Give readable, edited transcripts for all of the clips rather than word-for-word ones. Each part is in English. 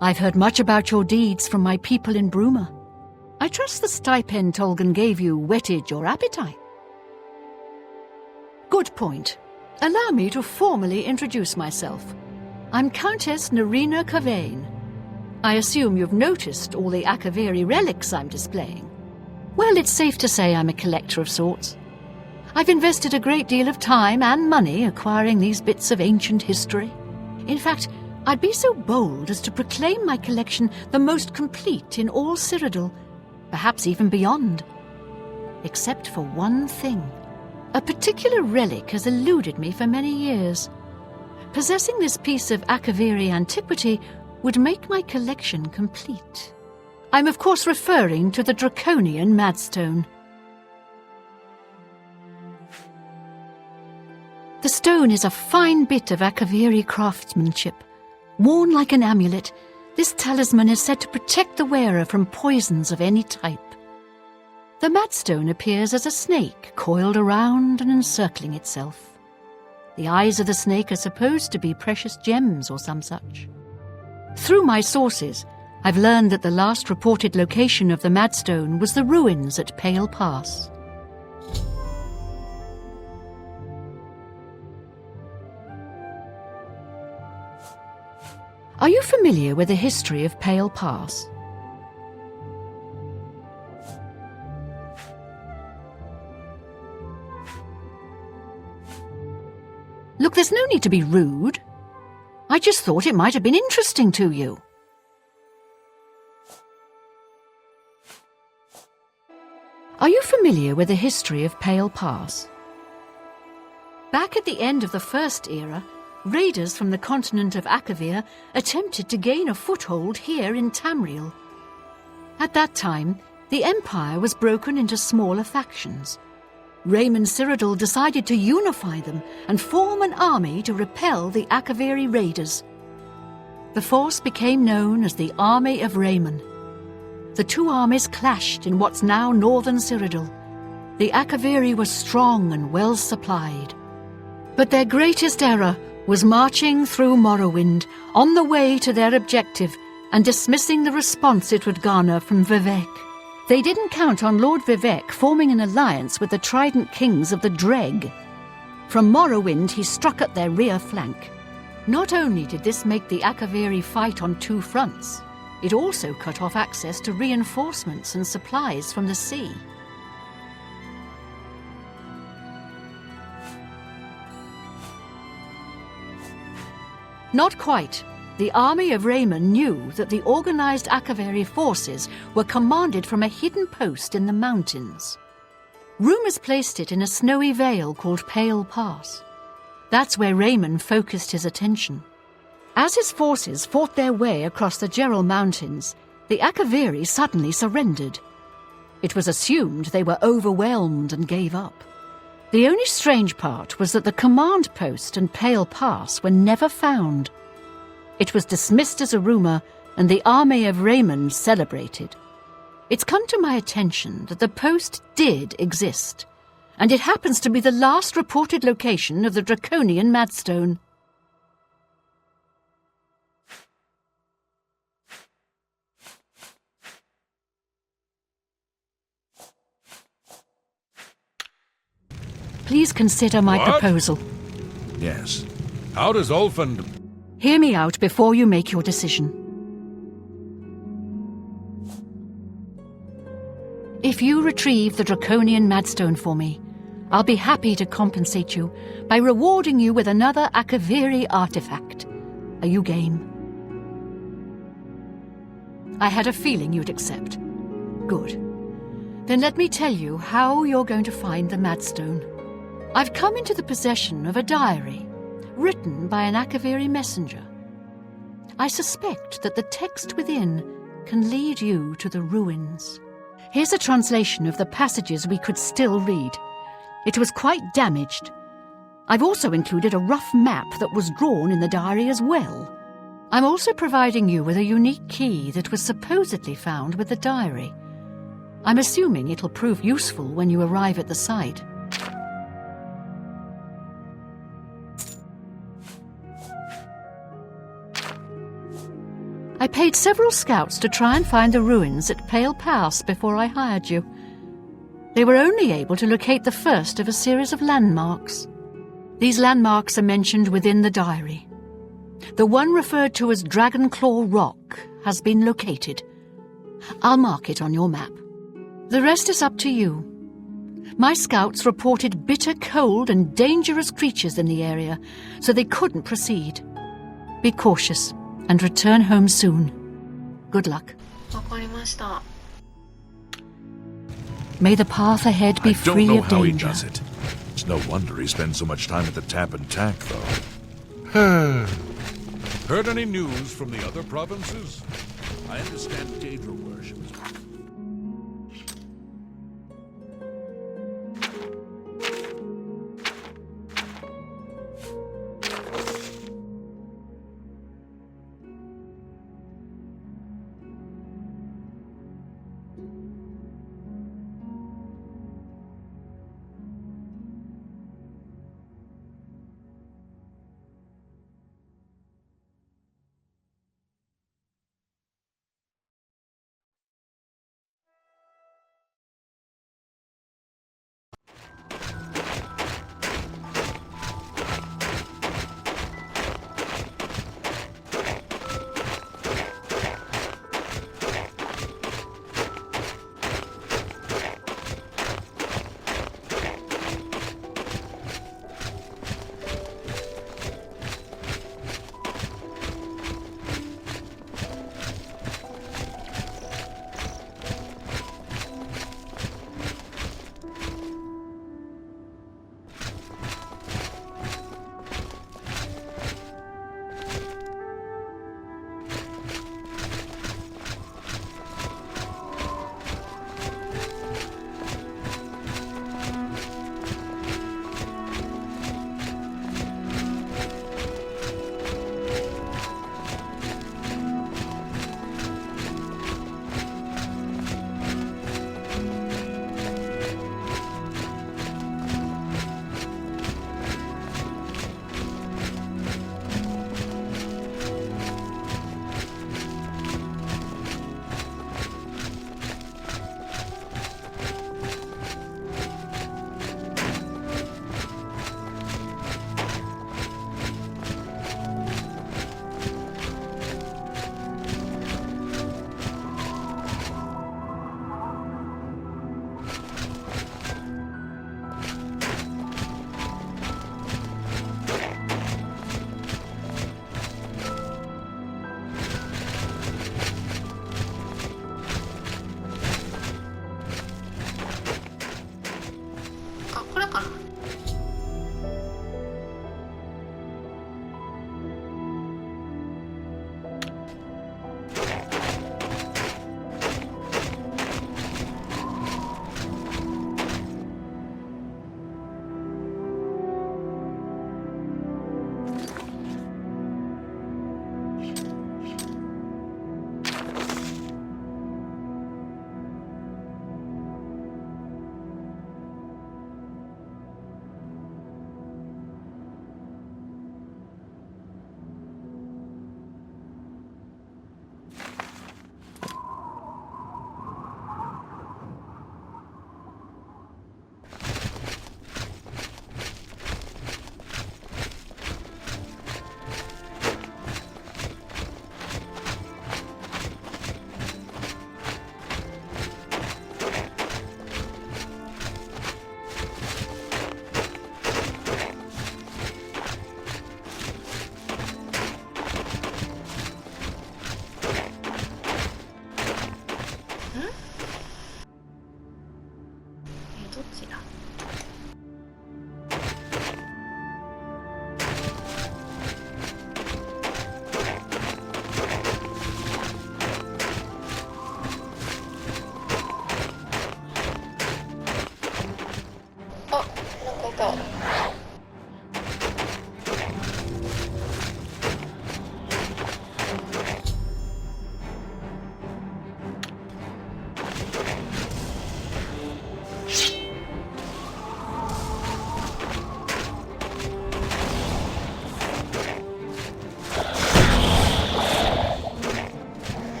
I've heard much about your deeds from my people in Bruma. I trust the stipend Tolgan gave you whetted your appetite. Good point. Allow me to formally introduce myself. I'm Countess Narina Kavein. I assume you've noticed all the Akaviri relics I'm displaying. Well, it's safe to say I'm a collector of sorts. I've invested a great deal of time and money acquiring these bits of ancient history. In fact, I'd be so bold as to proclaim my collection the most complete in all Cyrodiil, perhaps even beyond. Except for one thing. A particular relic has eluded me for many years. Possessing this piece of Akaviri antiquity would make my collection complete. I'm of course referring to the Draconian Madstone. The stone is a fine bit of Akaviri craftsmanship. Worn like an amulet, this talisman is said to protect the wearer from poisons of any type. The Madstone appears as a snake coiled around and encircling itself. The eyes of the snake are supposed to be precious gems or some such. Through my sources, I've learned that the last reported location of the Madstone was the ruins at Pale Pass. Are you familiar with the history of Pale Pass? Look, there's no need to be rude. I just thought it might have been interesting to you. Are you familiar with the history of Pale Pass? Back at the end of the First Era, raiders from the continent of Akavir attempted to gain a foothold here in Tamriel. At that time, the Empire was broken into smaller factions. Raymond Cyrodiil decided to unify them and form an army to repel the Akaviri raiders. The force became known as the Army of Raymond. The two armies clashed in what's now northern Cyrodiil. The Akaviri were strong and well supplied. But their greatest error was marching through Morrowind on the way to their objective and dismissing the response it would garner from Vivek. They didn't count on Lord Vivek forming an alliance with the Trident Kings of the Dreg. From Morrowind he struck at their rear flank. Not only did this make the Akaviri fight on two fronts, it also cut off access to reinforcements and supplies from the sea. Not quite. The army of Raymond knew that the organized Akaviri forces were commanded from a hidden post in the mountains. Rumors placed it in a snowy vale called Pale Pass. That's where Raymond focused his attention. As his forces fought their way across the Gerald Mountains, the Akaviri suddenly surrendered. It was assumed they were overwhelmed and gave up. The only strange part was that the command post and Pale Pass were never found. It was dismissed as a rumor, and the army of Raymond celebrated. It's come to my attention that the post did exist, and it happens to be the last reported location of the Draconian Madstone. Please consider my proposal. Yes. How does Ulfund... Hear me out before you make your decision. If you retrieve the Draconian Madstone for me, I'll be happy to compensate you by rewarding you with another Akaviri artifact. Are you game? I had a feeling you'd accept. Good. Then let me tell you how you're going to find the Madstone. I've come into the possession of a diary, written by an Akaviri messenger. I suspect that the text within can lead you to the ruins. Here's a translation of the passages we could still read. It was quite damaged. I've also included a rough map that was drawn in the diary as well. I'm also providing you with a unique key that was supposedly found with the diary. I'm assuming it'll prove useful when you arrive at the site. I paid several scouts to try and find the ruins at Pale Pass before I hired you. They were only able to locate the first of a series of landmarks. These landmarks are mentioned within the diary. The one referred to as Dragon Claw Rock has been located. I'll mark it on your map. The rest is up to you. My scouts reported bitter cold and dangerous creatures in the area, so they couldn't proceed. Be cautious and return home soon. Good luck. わかりました。 May the path ahead be I don't free know of how he danger. does it. It's no wonder he spends so much time at the tap and tack, though. Heard any news from the other provinces? I understand Daedra worships.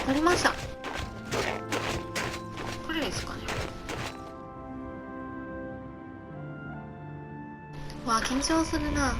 ありました。これですかね。わあ、緊張するな。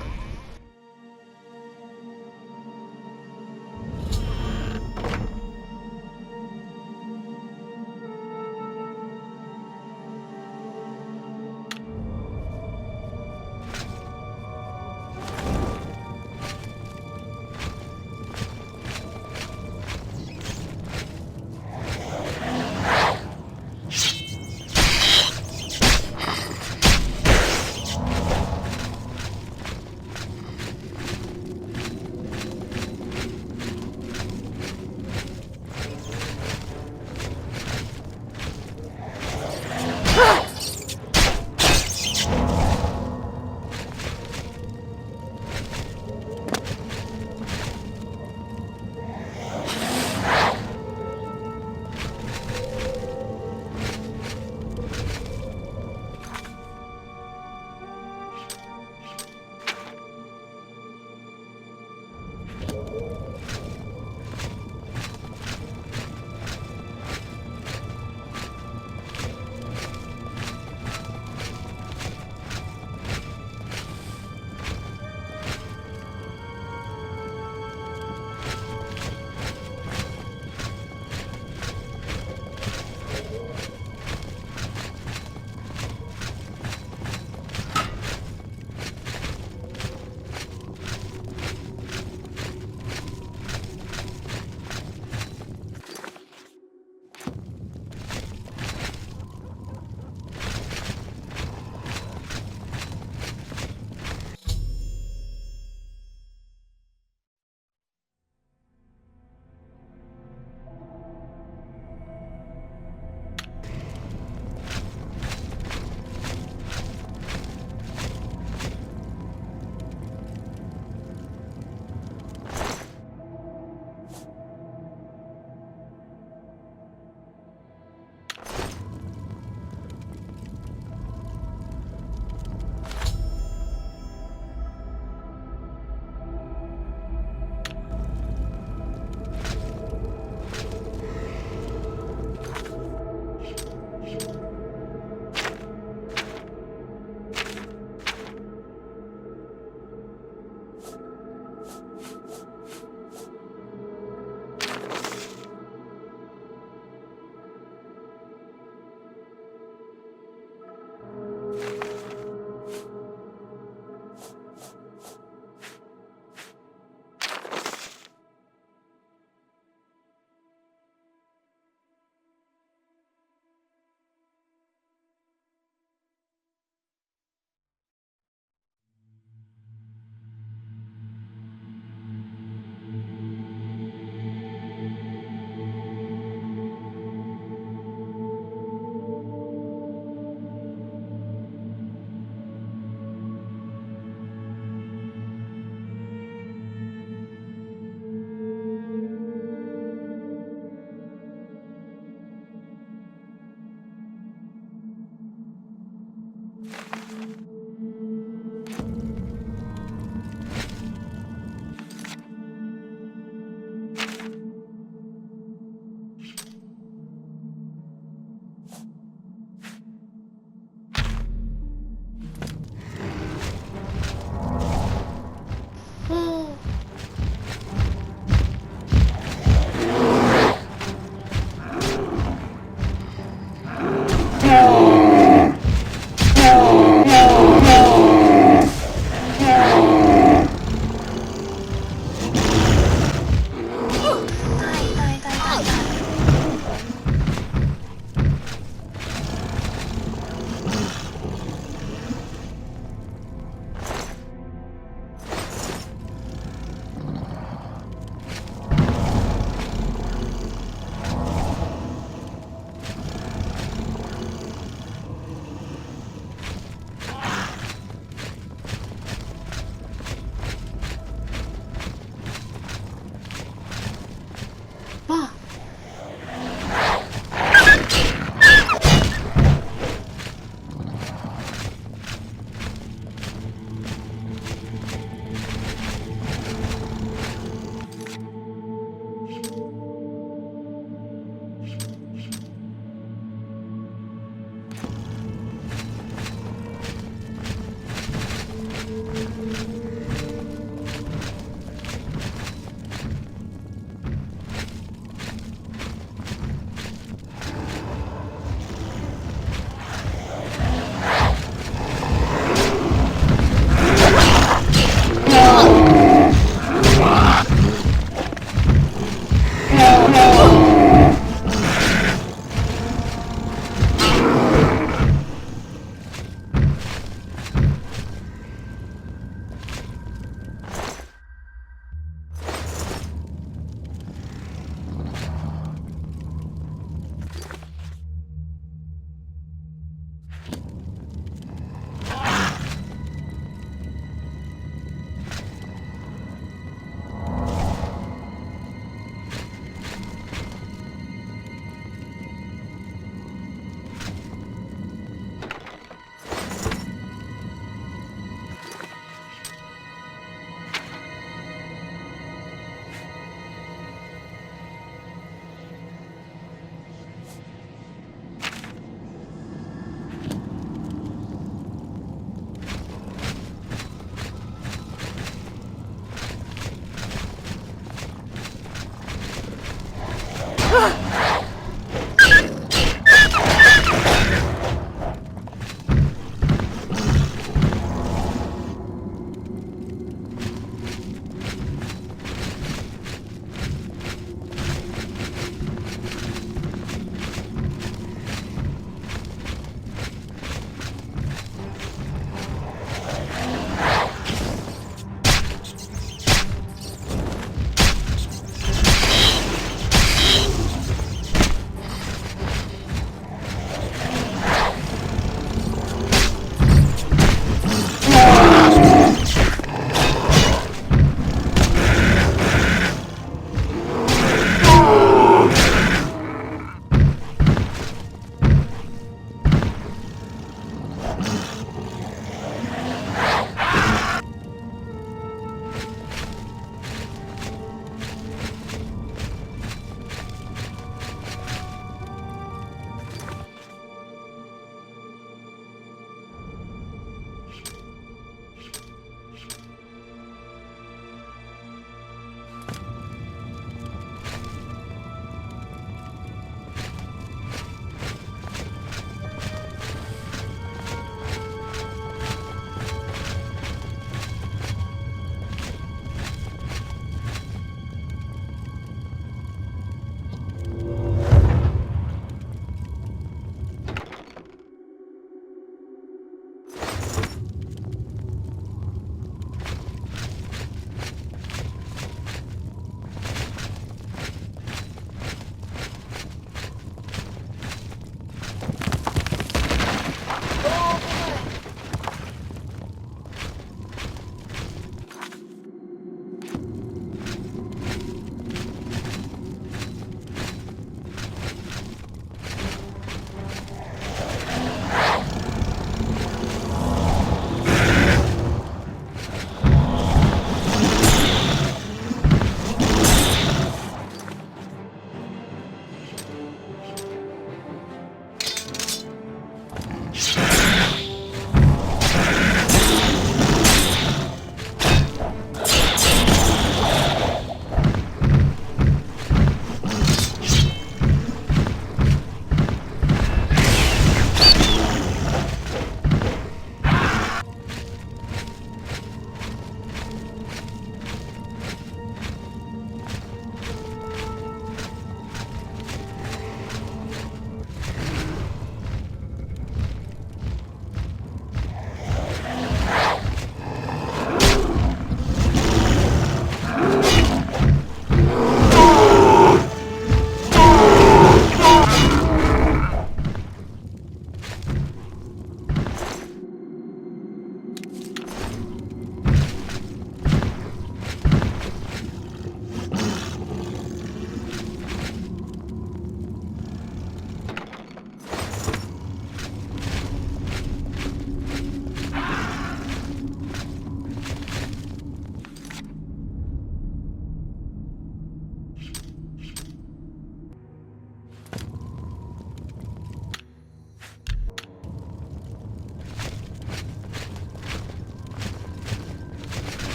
あ